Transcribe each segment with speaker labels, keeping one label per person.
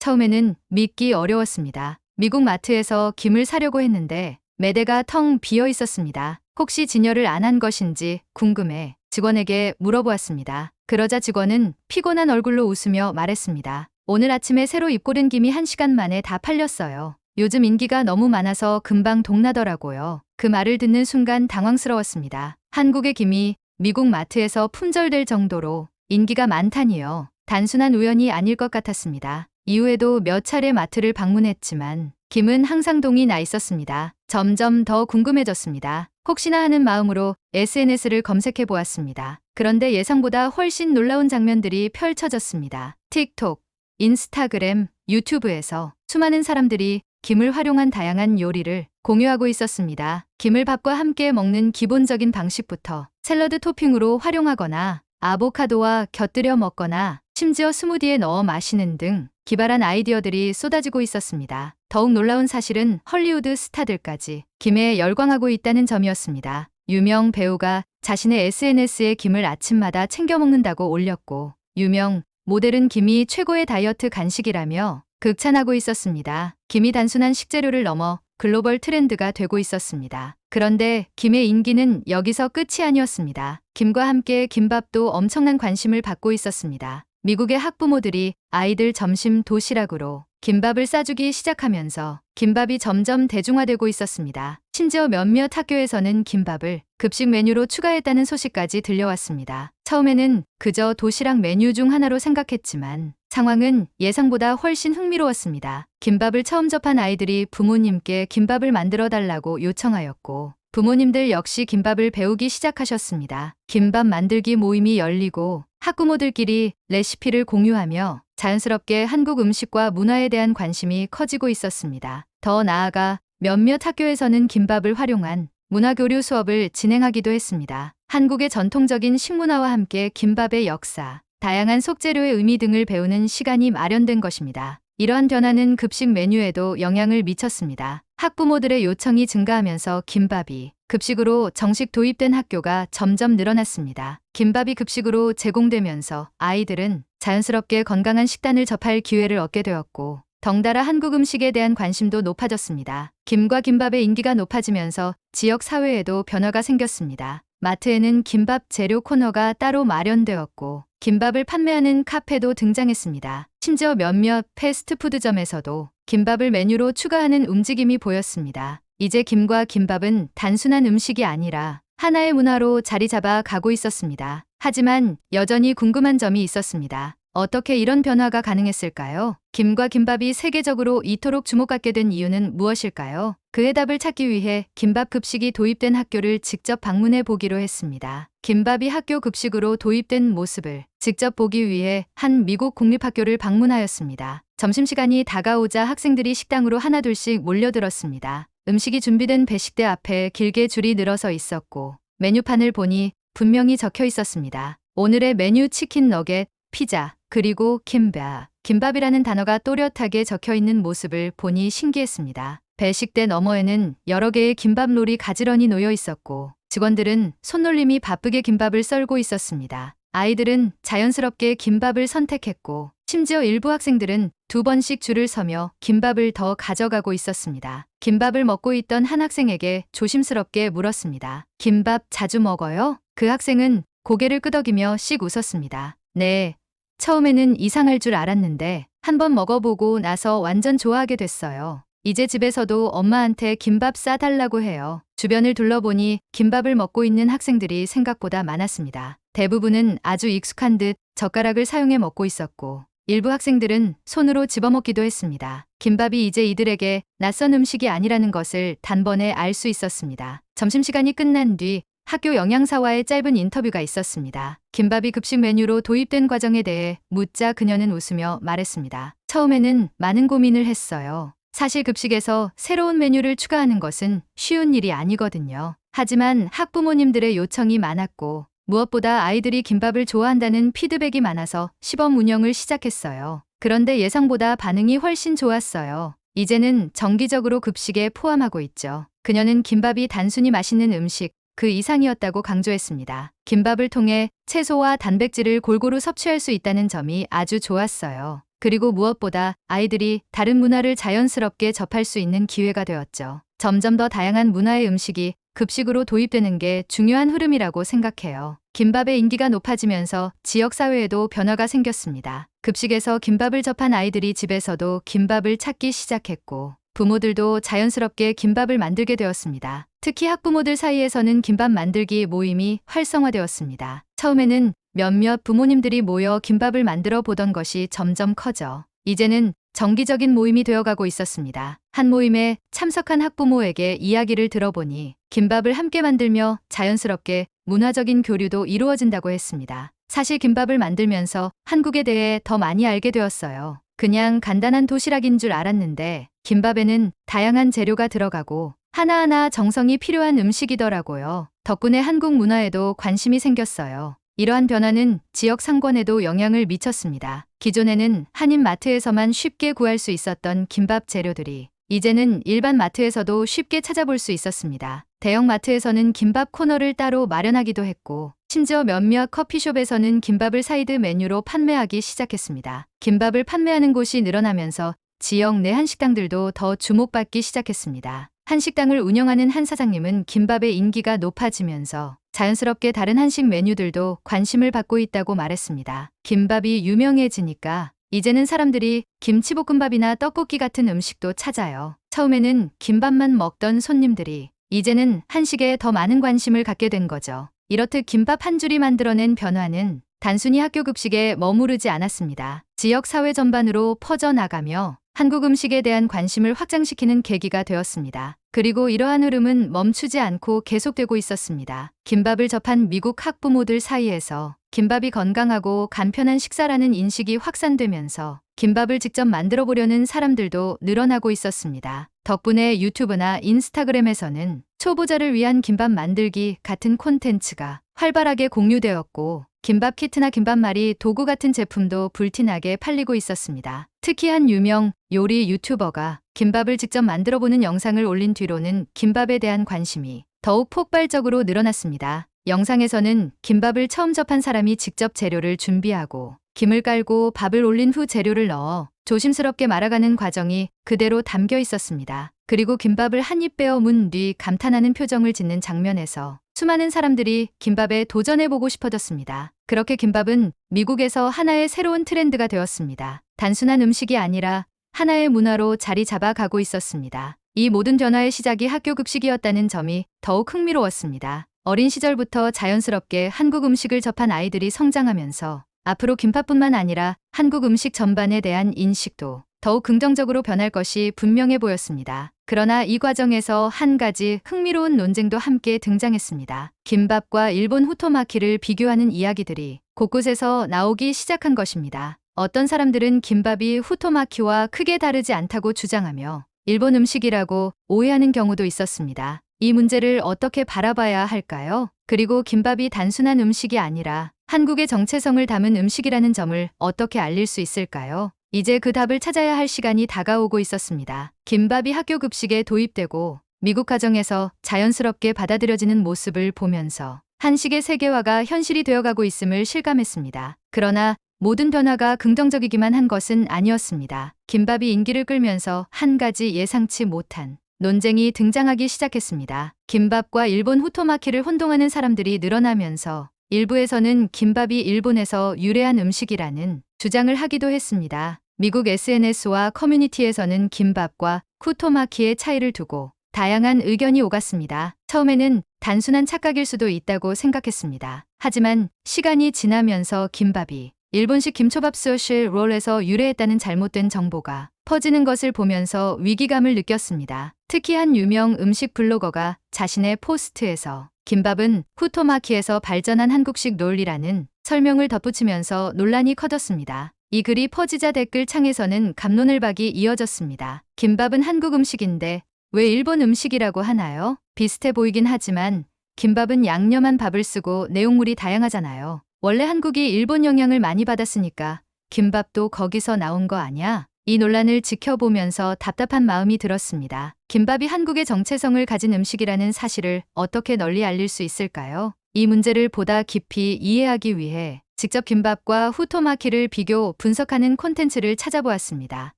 Speaker 1: 처음에는 믿기 어려웠습니다. 미국 마트에서 김을 사려고 했는데 매대가 텅 비어 있었습니다. 혹시 진열을 안 한 것인지 궁금해 직원에게 물어보았습니다. 그러자 직원은 피곤한 얼굴로 웃으며 말했습니다. 오늘 아침에 새로 입고른 김이 1시간 만에 다 팔렸어요. 요즘 인기가 너무 많아서 금방 동나더라고요. 그 말을 듣는 순간 당황스러웠습니다. 한국의 김이 미국 마트에서 품절될 정도로 인기가 많다니요. 단순한 우연이 아닐 것 같았습니다. 이후에도 몇 차례 마트를 방문했지만 김은 항상 동이 나 있었습니다. 점점 더 궁금해졌습니다. 혹시나 하는 마음으로 SNS를 검색해 보았습니다. 그런데 예상보다 훨씬 놀라운 장면들이 펼쳐졌습니다. 틱톡, 인스타그램, 유튜브에서 수많은 사람들이 김을 활용한 다양한 요리를 공유하고 있었습니다. 김을 밥과 함께 먹는 기본적인 방식부터 샐러드 토핑으로 활용하거나 아보카도와 곁들여 먹거나 심지어 스무디에 넣어 마시는 등 기발한 아이디어들이 쏟아지고 있었습니다. 더욱 놀라운 사실은 헐리우드 스타들까지 김에 열광하고 있다는 점이었습니다. 유명 배우가 자신의 SNS에 김을 아침마다 챙겨 먹는다고 올렸고 유명 모델은 김이 최고의 다이어트 간식이라며 극찬하고 있었습니다. 김이 단순한 식재료를 넘어 글로벌 트렌드가 되고 있었습니다. 그런데 김의 인기는 여기서 끝이 아니었습니다. 김과 함께 김밥도 엄청난 관심을 받고 있었습니다. 미국의 학부모들이 아이들 점심 도시락으로 김밥을 싸주기 시작하면서 김밥이 점점 대중화되고 있었습니다. 심지어 몇몇 학교에서는 김밥을 급식 메뉴로 추가했다는 소식까지 들려왔습니다. 처음에는 그저 도시락 메뉴 중 하나로 생각했지만 상황은 예상보다 훨씬 흥미로웠습니다. 김밥을 처음 접한 아이들이 부모님께 김밥을 만들어 달라고 요청하였고 부모님들 역시 김밥을 배우기 시작하셨습니다. 김밥 만들기 모임이 열리고 학부모들끼리 레시피를 공유하며 자연스럽게 한국 음식과 문화에 대한 관심이 커지고 있었습니다. 더 나아가 몇몇 학교에서는 김밥을 활용한 문화교류 수업을 진행하기도 했습니다. 한국의 전통적인 식문화와 함께 김밥의 역사, 다양한 속재료의 의미 등을 배우는 시간이 마련된 것입니다. 이러한 변화는 급식 메뉴에도 영향을 미쳤습니다. 학부모들의 요청이 증가하면서 김밥이 급식으로 정식 도입된 학교가 점점 늘어났습니다. 김밥이 급식으로 제공되면서 아이들은 자연스럽게 건강한 식단을 접할 기회를 얻게 되었고 덩달아 한국 음식에 대한 관심도 높아졌습니다. 김과 김밥의 인기가 높아지면서 지역 사회에도 변화가 생겼습니다. 마트에는 김밥 재료 코너가 따로 마련되었고 김밥을 판매하는 카페도 등장했습니다. 심지어 몇몇 패스트푸드점에서도 김밥을 메뉴로 추가하는 움직임이 보였습니다. 이제 김과 김밥은 단순한 음식이 아니라 하나의 문화로 자리 잡아 가고 있었습니다. 하지만 여전히 궁금한 점이 있었습니다. 어떻게 이런 변화가 가능했을까요? 김과 김밥이 세계적으로 이토록 주목받게 된 이유는 무엇일까요? 그의 답을 찾기 위해 김밥 급식이 도입된 학교를 직접 방문해 보기로 했습니다. 김밥이 학교 급식으로 도입된 모습을 직접 보기 위해 한 미국 공립학교를 방문하였습니다. 점심시간이 다가오자 학생들이 식당으로 하나둘씩 몰려들었습니다. 음식이 준비된 배식대 앞에 길게 줄이 늘어서 있었고 메뉴판을 보니 분명히 적혀 있었습니다. 오늘의 메뉴 치킨 너겟, 피자, 그리고 김밥. 김밥이라는 단어가 또렷하게 적혀 있는 모습을 보니 신기했습니다. 배식대 너머에는 여러 개의 김밥 롤이 가지런히 놓여 있었고 직원들은 손놀림이 바쁘게 김밥을 썰고 있었습니다. 아이들은 자연스럽게 김밥을 선택했고 심지어 일부 학생들은 2번씩 줄을 서며 김밥을 더 가져가고 있었습니다. 김밥을 먹고 있던 한 학생에게 조심스럽게 물었습니다. 김밥 자주 먹어요? 그 학생은 고개를 끄덕이며 씩 웃었습니다. 네. 처음에는 이상할 줄 알았는데 한번 먹어보고 나서 완전 좋아하게 됐어요. 이제 집에서도 엄마한테 김밥 싸달라고 해요. 주변을 둘러보니 김밥을 먹고 있는 학생들이 생각보다 많았습니다. 대부분은 아주 익숙한 듯 젓가락을 사용해 먹고 있었고 일부 학생들은 손으로 집어먹기도 했습니다. 김밥이 이제 이들에게 낯선 음식이 아니라는 것을 단번에 알 수 있었습니다. 점심시간이 끝난 뒤 학교 영양사와의 짧은 인터뷰가 있었습니다. 김밥이 급식 메뉴로 도입된 과정에 대해 묻자 그녀는 웃으며 말했습니다. 처음에는 많은 고민을 했어요. 사실 급식에서 새로운 메뉴를 추가하는 것은 쉬운 일이 아니거든요. 하지만 학부모님들의 요청이 많았고 무엇보다 아이들이 김밥을 좋아한다는 피드백이 많아서 시범 운영을 시작했어요. 그런데 예상보다 반응이 훨씬 좋았어요. 이제는 정기적으로 급식에 포함하고 있죠. 그녀는 김밥이 단순히 맛있는 음식, 그 이상이었다고 강조했습니다. 김밥을 통해 채소와 단백질을 골고루 섭취할 수 있다는 점이 아주 좋았어요. 그리고 무엇보다 아이들이 다른 문화를 자연스럽게 접할 수 있는 기회가 되었죠. 점점 더 다양한 문화의 음식이 급식으로 도입되는 게 중요한 흐름이라고 생각해요. 김밥의 인기가 높아지면서 지역사회에도 변화가 생겼습니다. 급식에서 김밥을 접한 아이들이 집에서도 김밥을 찾기 시작했고, 부모들도 자연스럽게 김밥을 만들게 되었습니다. 특히 학부모들 사이에서는 김밥 만들기 모임이 활성화되었습니다. 처음에는 몇몇 부모님들이 모여 김밥을 만들어 보던 것이 점점 커져 이제는 정기적인 모임이 되어가고 있었습니다. 한 모임에 참석한 학부모에게 이야기를 들어보니 김밥을 함께 만들며 자연스럽게 문화적인 교류도 이루어진다고 했습니다. 사실 김밥을 만들면서 한국에 대해 더 많이 알게 되었어요. 그냥 간단한 도시락인 줄 알았는데 김밥에는 다양한 재료가 들어가고 하나하나 정성이 필요한 음식이더라고요. 덕분에 한국 문화에도 관심이 생겼어요. 이러한 변화는 지역 상권에도 영향을 미쳤습니다. 기존에는 한인 마트에서만 쉽게 구할 수 있었던 김밥 재료들이 이제는 일반 마트에서도 쉽게 찾아볼 수 있었습니다. 대형 마트에서는 김밥 코너를 따로 마련하기도 했고, 심지어 몇몇 커피숍에서는 김밥을 사이드 메뉴로 판매하기 시작했습니다. 김밥을 판매하는 곳이 늘어나면서 지역 내 한식당들도 더 주목받기 시작했습니다. 한식당을 운영하는 한 사장님은 김밥의 인기가 높아지면서 자연스럽게 다른 한식 메뉴들도 관심을 받고 있다고 말했습니다. 김밥이 유명해지니까 이제는 사람들이 김치볶음밥이나 떡볶이 같은 음식도 찾아요. 처음에는 김밥만 먹던 손님들이 이제는 한식에 더 많은 관심을 갖게 된 거죠. 이렇듯 김밥 한 줄이 만들어낸 변화는 단순히 학교 급식에 머무르지 않았습니다. 지역 사회 전반으로 퍼져나가며 한국 음식에 대한 관심을 확장시키는 계기가 되었습니다. 그리고 이러한 흐름은 멈추지 않고 계속되고 있었습니다. 김밥을 접한 미국 학부모들 사이에서 김밥이 건강하고 간편한 식사라는 인식이 확산되면서 김밥을 직접 만들어 보려는 사람들도 늘어나고 있었습니다. 덕분에 유튜브나 인스타그램에서는 초보자를 위한 김밥 만들기 같은 콘텐츠가 활발하게 공유되었고, 김밥 키트나 김밥말이 도구 같은 제품도 불티나게 팔리고 있었습니다. 특히 한 유명 요리 유튜버가 김밥을 직접 만들어보는 영상을 올린 뒤로는 김밥에 대한 관심이 더욱 폭발적으로 늘어났습니다. 영상에서는 김밥을 처음 접한 사람이 직접 재료를 준비하고 김을 깔고 밥을 올린 후 재료를 넣어 조심스럽게 말아가는 과정이 그대로 담겨 있었습니다. 그리고 김밥을 한 입 베어 문 뒤 감탄하는 표정을 짓는 장면에서 수많은 사람들이 김밥에 도전해보고 싶어졌습니다. 그렇게 김밥은 미국에서 하나의 새로운 트렌드가 되었습니다. 단순한 음식이 아니라 하나의 문화로 자리 잡아가고 있었습니다. 이 모든 변화의 시작이 학교 급식이었다는 점이 더욱 흥미로웠습니다. 어린 시절부터 자연스럽게 한국 음식을 접한 아이들이 성장하면서 앞으로 김밥뿐만 아니라 한국 음식 전반에 대한 인식도 더욱 긍정적으로 변할 것이 분명해 보였습니다. 그러나 이 과정에서 한 가지 흥미로운 논쟁도 함께 등장했습니다. 김밥과 일본 후토마키를 비교하는 이야기들이 곳곳에서 나오기 시작한 것입니다. 어떤 사람들은 김밥이 후토마키와 크게 다르지 않다고 주장하며 일본 음식이라고 오해하는 경우도 있었습니다. 이 문제를 어떻게 바라봐야 할까요? 그리고 김밥이 단순한 음식이 아니라 한국의 정체성을 담은 음식이라는 점을 어떻게 알릴 수 있을까요? 이제 그 답을 찾아야 할 시간이 다가오고 있었습니다. 김밥이 학교 급식에 도입되고 미국 가정에서 자연스럽게 받아들여지는 모습을 보면서 한식의 세계화가 현실이 되어가고 있음을 실감했습니다. 그러나 모든 변화가 긍정적이기만 한 것은 아니었습니다. 김밥이 인기를 끌면서 한 가지 예상치 못한 논쟁이 등장하기 시작했습니다. 김밥과 일본 후토마키를 혼동하는 사람들이 늘어나면서 일부에서는 김밥이 일본에서 유래한 음식이라는 주장을 하기도 했습니다. 미국 SNS와 커뮤니티에서는 김밥과 후토마키의 차이를 두고 다양한 의견이 오갔습니다. 처음에는 단순한 착각일 수도 있다고 생각했습니다. 하지만 시간이 지나면서 김밥이 일본식 김초밥 스시 롤에서 유래했다는 잘못된 정보가 퍼지는 것을 보면서 위기감을 느꼈습니다. 특히 한 유명 음식 블로거가 자신의 포스트에서 김밥은 후토마키에서 발전한 한국식 롤이라는 설명을 덧붙이면서 논란이 커졌습니다. 이 글이 퍼지자 댓글 창에서는 갑론을박이 이어졌습니다. 김밥은 한국 음식인데 왜 일본 음식이라고 하나요? 비슷해 보이긴 하지만 김밥은 양념한 밥을 쓰고 내용물이 다양하잖아요. 원래 한국이 일본 영향을 많이 받았으니까 김밥도 거기서 나온 거 아냐? 이 논란을 지켜보면서 답답한 마음이 들었습니다. 김밥이 한국의 정체성을 가진 음식이라는 사실을 어떻게 널리 알릴 수 있을까요? 이 문제를 보다 깊이 이해하기 위해 직접 김밥과 후토마키를 비교 분석하는 콘텐츠를 찾아보았습니다.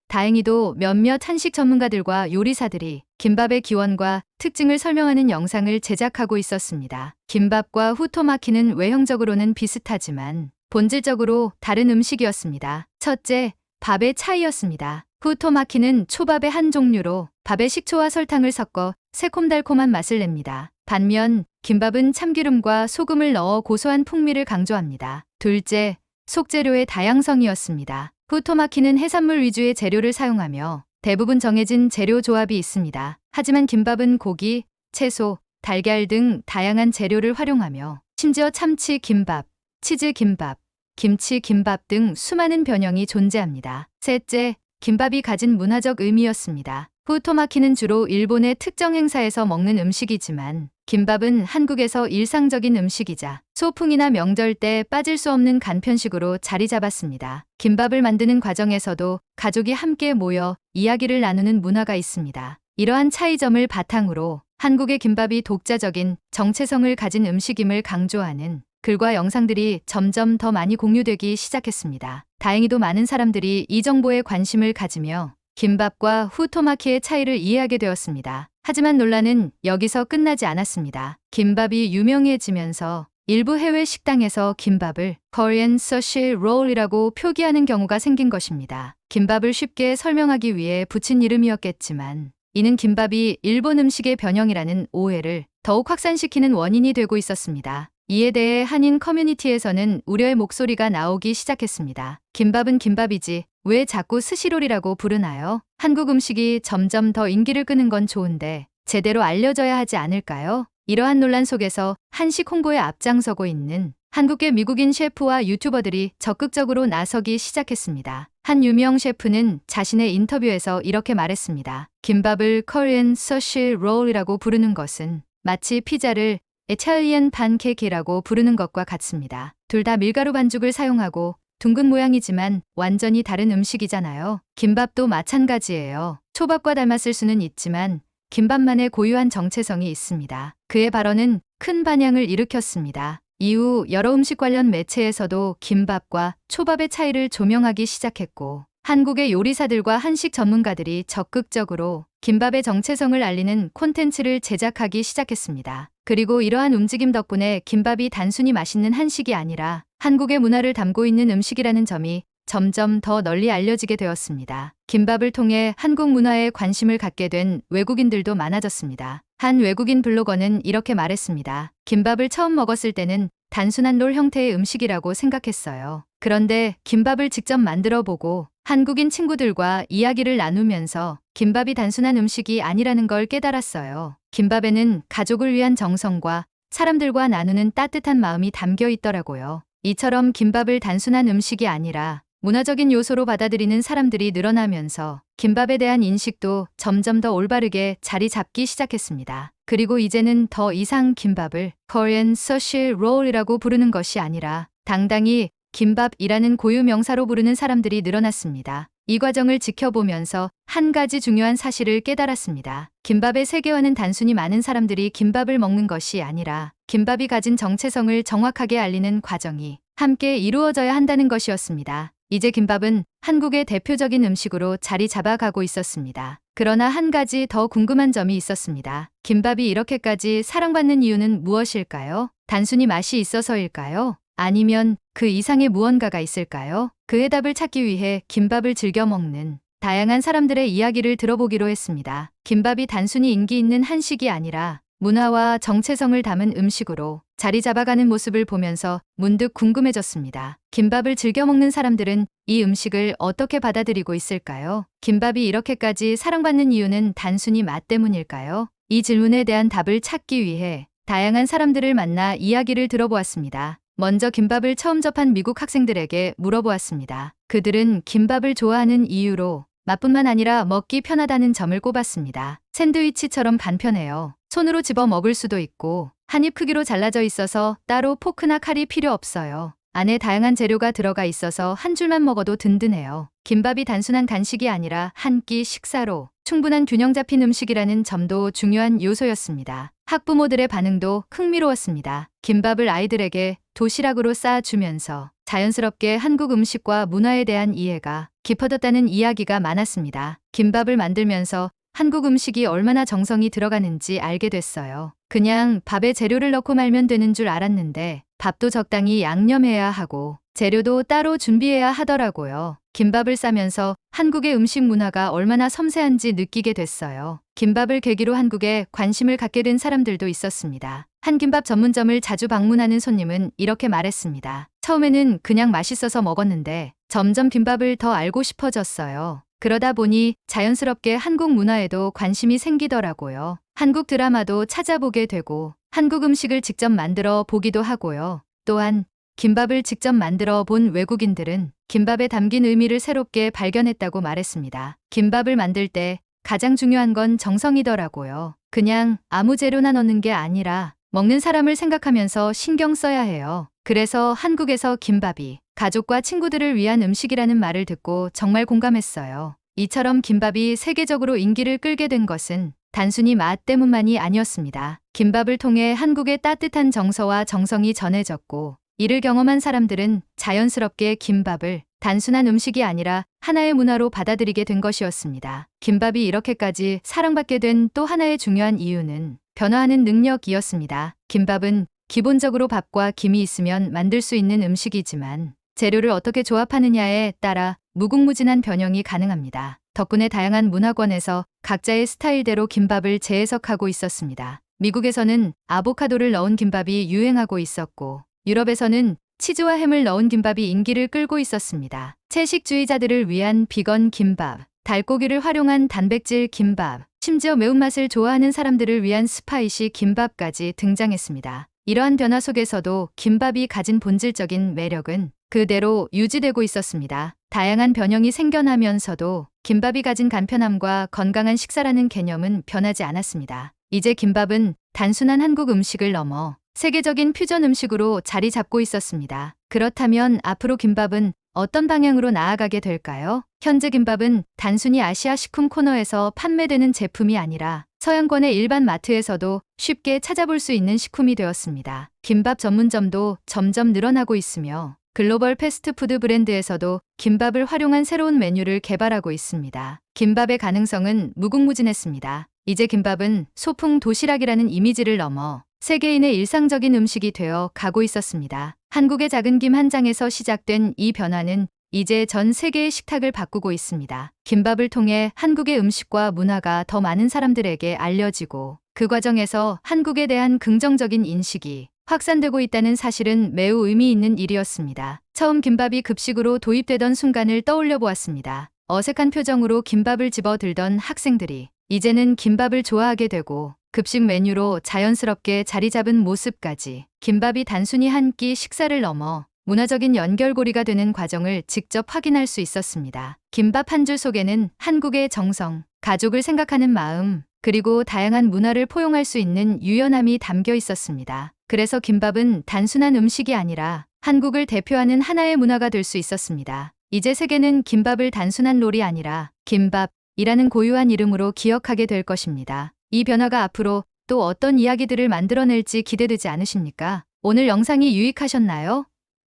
Speaker 1: 다행히도 몇몇 한식 전문가들과 요리사들이 김밥의 기원과 특징을 설명하는 영상을 제작하고 있었습니다. 김밥과 후토마키는 외형적으로는 비슷하지만 본질적으로 다른 음식이었습니다. 첫째, 밥의 차이였습니다. 후토마키는 초밥의 한 종류로 밥에 식초와 설탕을 섞어 새콤달콤한 맛을 냅니다. 반면 김밥은 참기름과 소금을 넣어 고소한 풍미를 강조합니다. 둘째, 속재료의 다양성이었습니다. 후토마키는 해산물 위주의 재료를 사용하며 대부분 정해진 재료 조합이 있습니다. 하지만 김밥은 고기, 채소, 달걀 등 다양한 재료를 활용하며 심지어 참치 김밥, 치즈 김밥, 김치 김밥 등 수많은 변형이 존재합니다. 셋째, 김밥이 가진 문화적 의미였습니다. 후토마키는 주로 일본의 특정 행사에서 먹는 음식이지만 김밥은 한국에서 일상적인 음식이자 소풍이나 명절 때 빠질 수 없는 간편식으로 자리 잡았습니다. 김밥을 만드는 과정에서도 가족이 함께 모여 이야기를 나누는 문화가 있습니다. 이러한 차이점을 바탕으로 한국의 김밥이 독자적인 정체성을 가진 음식임을 강조하는 글과 영상들이 점점 더 많이 공유되기 시작했습니다. 다행히도 많은 사람들이 이 정보에 관심을 가지며 김밥과 후토마키의 차이를 이해하게 되었습니다. 하지만 논란은 여기서 끝나지 않았습니다. 김밥이 유명해지면서 일부 해외 식당에서 김밥을 Korean Sushi Roll이라고 표기하는 경우가 생긴 것입니다. 김밥을 쉽게 설명하기 위해 붙인 이름이었겠지만 이는 김밥이 일본 음식의 변형이라는 오해를 더욱 확산시키는 원인이 되고 있었습니다. 이에 대해 한인 커뮤니티에서는 우려의 목소리가 나오기 시작했습니다. 김밥은 김밥이지 왜 자꾸 스시롤이라고 부르나요? 한국 음식이 점점 더 인기를 끄는 건 좋은데 제대로 알려져야 하지 않을까요? 이러한 논란 속에서 한식 홍보에 앞장서고 있는 한국계 미국인 셰프와 유튜버들이 적극적으로 나서기 시작했습니다. 한 유명 셰프는 자신의 인터뷰에서 이렇게 말했습니다. 김밥을 Korean Sushi Roll이라고 부르는 것은 마치 피자를 이탈리안 판케이크라고 부르는 것과 같습니다. 둘 다 밀가루 반죽을 사용하고 둥근 모양이지만 완전히 다른 음식이잖아요. 김밥도 마찬가지예요. 초밥과 닮았을 수는 있지만 김밥만의 고유한 정체성이 있습니다. 그의 발언은 큰 반향을 일으켰습니다. 이후 여러 음식 관련 매체에서도 김밥과 초밥의 차이를 조명하기 시작했고 한국의 요리사들과 한식 전문가들이 적극적으로 김밥의 정체성을 알리는 콘텐츠를 제작하기 시작했습니다. 그리고 이러한 움직임 덕분에 김밥이 단순히 맛있는 한식이 아니라 한국의 문화를 담고 있는 음식이라는 점이 점점 더 널리 알려지게 되었습니다. 김밥을 통해 한국 문화에 관심을 갖게 된 외국인들도 많아졌습니다. 한 외국인 블로거는 이렇게 말했습니다. 김밥을 처음 먹었을 때는 단순한 롤 형태의 음식이라고 생각했어요. 그런데 김밥을 직접 만들어 보고 한국인 친구들과 이야기를 나누면서 김밥이 단순한 음식이 아니라는 걸 깨달았어요. 김밥에는 가족을 위한 정성과 사람들과 나누는 따뜻한 마음이 담겨 있더라고요. 이처럼 김밥을 단순한 음식이 아니라 문화적인 요소로 받아들이는 사람들이 늘어나면서 김밥에 대한 인식도 점점 더 올바르게 자리 잡기 시작했습니다. 그리고 이제는 더 이상 김밥을 Korean Sushi Roll이라고 부르는 것이 아니라 당당히 김밥이라는 고유 명사로 부르는 사람들이 늘어났습니다. 이 과정을 지켜보면서 한 가지 중요한 사실을 깨달았습니다. 김밥의 세계화는 단순히 많은 사람들이 김밥을 먹는 것이 아니라 김밥이 가진 정체성을 정확하게 알리는 과정이 함께 이루어져야 한다는 것이었습니다. 이제 김밥은 한국의 대표적인 음식으로 자리 잡아가고 있었습니다. 그러나 한 가지 더 궁금한 점이 있었습니다. 김밥이 이렇게까지 사랑받는 이유는 무엇일까요? 단순히 맛이 있어서일까요? 아니면 그 이상의 무언가가 있을까요? 그 해답을 찾기 위해 김밥을 즐겨 먹는 다양한 사람들의 이야기를 들어보기로 했습니다. 김밥이 단순히 인기 있는 한식이 아니라 문화와 정체성을 담은 음식으로 자리 잡아가는 모습을 보면서 문득 궁금해졌습니다. 김밥을 즐겨 먹는 사람들은 이 음식을 어떻게 받아들이고 있을까요? 김밥이 이렇게까지 사랑받는 이유는 단순히 맛 때문일까요? 이 질문에 대한 답을 찾기 위해 다양한 사람들을 만나 이야기를 들어보았습니다. 먼저 김밥을 처음 접한 미국 학생들에게 물어보았습니다. 그들은 김밥을 좋아하는 이유로 맛뿐만 아니라 먹기 편하다는 점을 꼽았습니다. 샌드위치처럼 간편해요. 손으로 집어 먹을 수도 있고 한 입 크기로 잘라져 있어서 따로 포크나 칼이 필요 없어요. 안에 다양한 재료가 들어가 있어서 한 줄만 먹어도 든든해요. 김밥이 단순한 간식이 아니라 한 끼 식사로 충분한 균형 잡힌 음식이라는 점도 중요한 요소였습니다. 학부모들의 반응도 흥미로웠습니다. 김밥을 아이들에게 도시락으로 쌓아주면서 자연스럽게 한국 음식과 문화에 대한 이해가 깊어졌다는 이야기가 많았습니다. 김밥을 만들면서 한국 음식이 얼마나 정성이 들어가는지 알게 됐어요. 그냥 밥에 재료를 넣고 말면 되는 줄 알았는데 밥도 적당히 양념해야 하고 재료도 따로 준비해야 하더라고요. 김밥을 싸면서 한국의 음식 문화가 얼마나 섬세한지 느끼게 됐어요. 김밥을 계기로 한국에 관심을 갖게 된 사람들도 있었습니다. 한 김밥 전문점을 자주 방문하는 손님은 이렇게 말했습니다. 처음에는 그냥 맛있어서 먹었는데 점점 김밥을 더 알고 싶어졌어요. 그러다 보니 자연스럽게 한국 문화에도 관심이 생기더라고요. 한국 드라마도 찾아보게 되고 한국 음식을 직접 만들어 보기도 하고요. 또한 김밥을 직접 만들어 본 외국인들은 김밥에 담긴 의미를 새롭게 발견했다고 말했습니다. 김밥을 만들 때 가장 중요한 건 정성이더라고요. 그냥 아무 재료나 넣는 게 아니라 먹는 사람을 생각하면서 신경 써야 해요. 그래서 한국에서 김밥이 가족과 친구들을 위한 음식이라는 말을 듣고 정말 공감했어요. 이처럼 김밥이 세계적으로 인기를 끌게 된 것은 단순히 맛 때문만이 아니었습니다. 김밥을 통해 한국의 따뜻한 정서와 정성이 전해졌고 이를 경험한 사람들은 자연스럽게 김밥을 단순한 음식이 아니라 하나의 문화로 받아들이게 된 것이었습니다. 김밥이 이렇게까지 사랑받게 된 또 하나의 중요한 이유는 변화하는 능력이었습니다. 김밥은 기본적으로 밥과 김이 있으면 만들 수 있는 음식이지만 재료를 어떻게 조합하느냐에 따라 무궁무진한 변형이 가능합니다. 덕분에 다양한 문화권에서 각자의 스타일대로 김밥을 재해석하고 있었습니다. 미국에서는 아보카도를 넣은 김밥이 유행하고 있었고 유럽에서는 치즈와 햄을 넣은 김밥이 인기를 끌고 있었습니다. 채식주의자들을 위한 비건 김밥, 달고기를 활용한 단백질 김밥, 심지어 매운맛을 좋아하는 사람들을 위한 스파이시 김밥까지 등장했습니다. 이러한 변화 속에서도 김밥이 가진 본질적인 매력은 그대로 유지되고 있었습니다. 다양한 변형이 생겨나면서도 김밥이 가진 간편함과 건강한 식사라는 개념은 변하지 않았습니다. 이제 김밥은 단순한 한국 음식을 넘어 세계적인 퓨전 음식으로 자리 잡고 있었습니다. 그렇다면 앞으로 김밥은 어떤 방향으로 나아가게 될까요? 현재 김밥은 단순히 아시아 식품 코너에서 판매되는 제품이 아니라 서양권의 일반 마트에서도 쉽게 찾아볼 수 있는 식품이 되었습니다. 김밥 전문점도 점점 늘어나고 있으며 글로벌 패스트푸드 브랜드에서도 김밥을 활용한 새로운 메뉴를 개발하고 있습니다. 김밥의 가능성은 무궁무진했습니다. 이제 김밥은 소풍 도시락이라는 이미지를 넘어 세계인의 일상적인 음식이 되어 가고 있었습니다. 한국의 작은 김 한 장에서 시작된 이 변화는 이제 전 세계의 식탁을 바꾸고 있습니다. 김밥을 통해 한국의 음식과 문화가 더 많은 사람들에게 알려지고 그 과정에서 한국에 대한 긍정적인 인식이 확산되고 있다는 사실은 매우 의미 있는 일이었습니다. 처음 김밥이 급식으로 도입되던 순간을 떠올려 보았습니다. 어색한 표정으로 김밥을 집어 들던 학생들이 이제는 김밥을 좋아하게 되고 급식 메뉴로 자연스럽게 자리 잡은 모습까지 김밥이 단순히 한 끼 식사를 넘어 문화적인 연결고리가 되는 과정을 직접 확인할 수 있었습니다. 김밥 한 줄 속에는 한국의 정성, 가족을 생각하는 마음, 그리고 다양한 문화를 포용할 수 있는 유연함이 담겨 있었습니다. 그래서 김밥은 단순한 음식이 아니라 한국을 대표하는 하나의 문화가 될 수 있었습니다. 이제 세계는 김밥을 단순한 롤이 아니라 김밥이라는 고유한 이름으로 기억하게 될 것입니다. 이 변화가 앞으로 또 어떤 이야기들을 만들어낼지 기대되지 않으십니까? 오늘 영상이 유익하셨나요?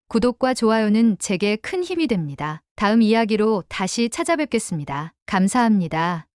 Speaker 1: 구독과 좋아요는 제게 큰 힘이 됩니다. 다음 이야기로 다시 찾아뵙겠습니다. 감사합니다.